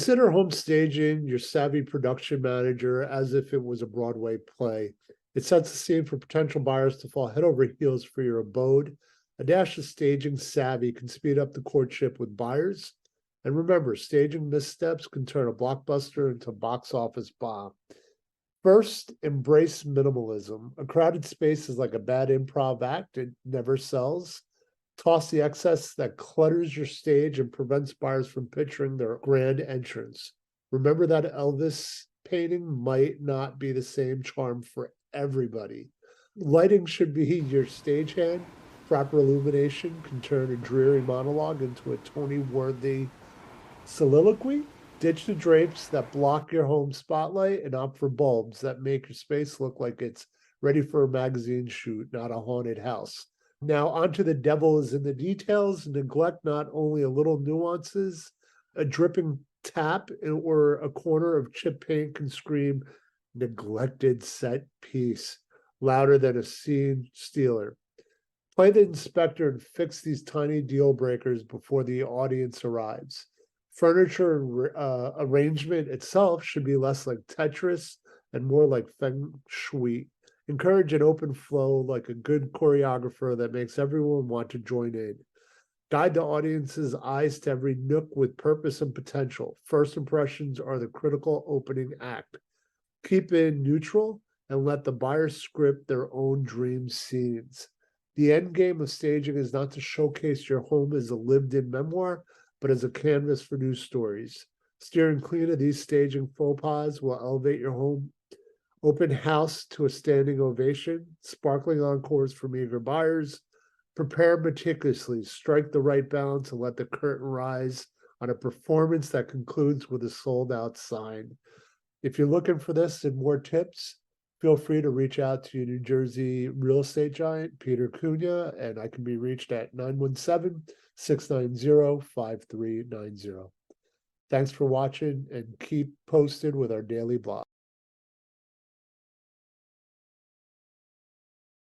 Consider home staging your savvy production manager as if it was a Broadway play. It sets the scene for potential buyers to fall head over heels for your abode. A dash of staging savvy can speed up the courtship with buyers. And remember, staging missteps can turn a blockbuster into a box office bomb. First, embrace minimalism. A crowded space is like a bad improv act, it never sells. Toss the excess that clutters your stage and prevents buyers from picturing their grand entrance. Remember that Elvis painting might not be the same charm for everybody. Lighting should be your stagehand. Proper illumination can turn a dreary monologue into a Tony-worthy soliloquy. Ditch the drapes that block your home spotlight and opt for bulbs that make your space look like it's ready for a magazine shoot, not a haunted house. Now, onto the devil is in the details. Neglect not only a little nuances, a dripping tap or a corner of chip paint can scream neglected set piece louder than a scene stealer. Play the inspector and fix these tiny deal breakers before the audience arrives. Furniture arrangement itself should be less like Tetris and more like Feng Shui. Encourage an open flow like a good choreographer that makes everyone want to join in. Guide the audience's eyes to every nook with purpose and potential. First impressions are the critical opening act. Keep it neutral and let the buyer script their own dream scenes. The end game of staging is not to showcase your home as a lived-in memoir, but as a canvas for new stories. Steering clear of these staging faux pas will elevate your home. Open house to a standing ovation, sparkling encores from eager buyers. Prepare meticulously, strike the right balance, and let the curtain rise on a performance that concludes with a sold-out sign. If you're looking for this and more tips, feel free to reach out to your New Jersey real estate giant, Peter Cunha, and I can be reached at 917-690-5390. Thanks for watching and keep posted with our daily blog.